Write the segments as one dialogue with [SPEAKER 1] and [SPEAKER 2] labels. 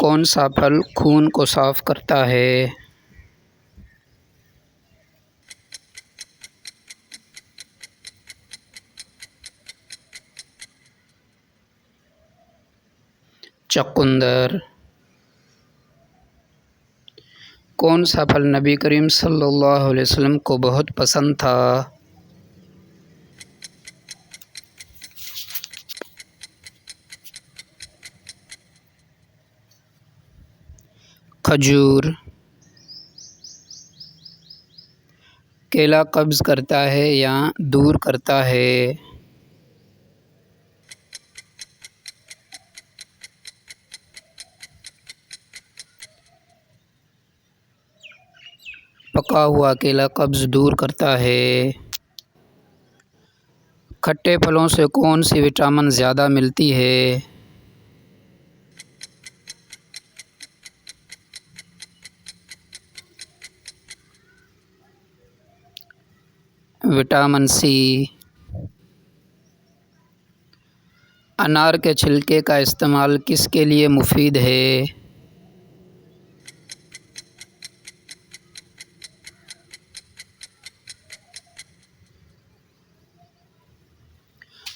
[SPEAKER 1] کون سا پھل خون کو صاف کرتا ہے؟ چقندر۔ کون سا پھل نبی کریم صلی اللہ علیہ وسلم کو بہت پسند تھا؟ کھجور۔ کیلا قبض کرتا ہے یا دور کرتا ہے؟ پکا ہوا کیلا قبض دور کرتا ہے۔ کھٹے پھلوں سے کون سی وٹامن زیادہ ملتی ہے؟ Vitamin C. انار کے چھلکے کا استعمال کس کے لیے مفید ہے؟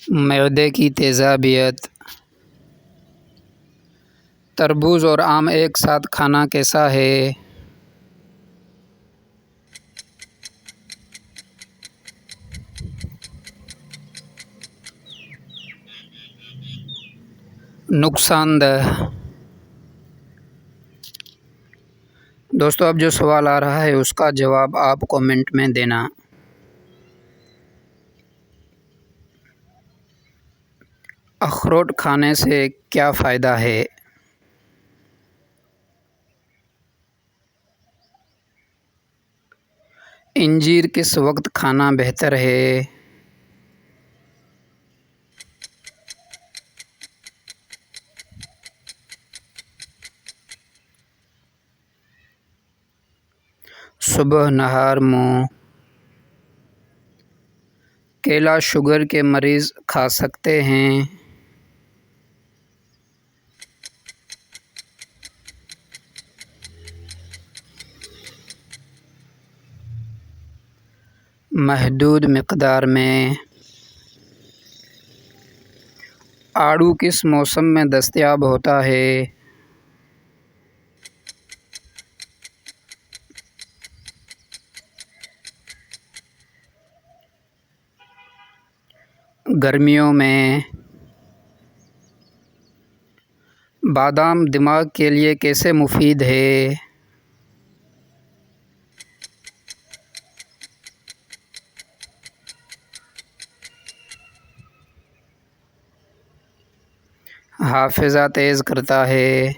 [SPEAKER 1] معدے کی تیزابیت۔ تربوز اور آم ایک ساتھ کھانا کیسا ہے؟ نقصان دہ۔ دوستو اب جو سوال آ رہا ہے اس کا جواب آپ کامنٹ میں دینا۔ اخروٹ کھانے سے کیا فائدہ ہے؟ انجیر کس وقت کھانا بہتر ہے؟ صبح نہار منہ۔ کیلا شوگر کے مریض کھا سکتے ہیں؟ محدود مقدار میں۔ آڑو کس موسم میں دستیاب ہوتا ہے؟ گرمیوں میں۔ بادام دماغ کے لیے کیسے مفید ہے؟ حافظہ تیز کرتا ہے۔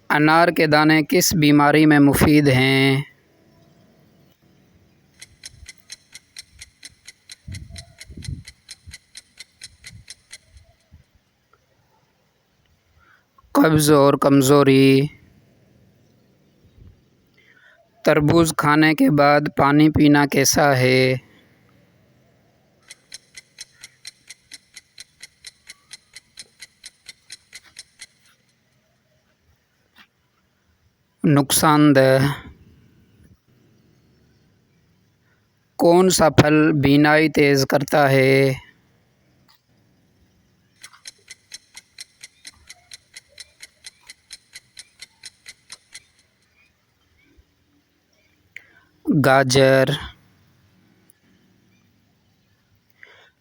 [SPEAKER 1] انار کے دانے کس بیماری میں مفید ہیں؟ قبض اور کمزوری۔ تربوز کھانے کے بعد پانی پینا کیسا ہے؟ نقصان دہ۔ کون سا پھل بینائی تیز کرتا ہے؟ گاجر۔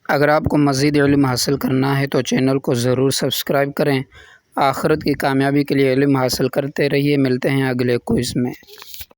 [SPEAKER 1] اگر آپ کو مزید علم حاصل کرنا ہے تو چینل کو ضرور سبسکرائب کریں۔ آخرت کی کامیابی کے لیے علم حاصل کرتے رہیے۔ ملتے ہیں اگلے کوئز میں۔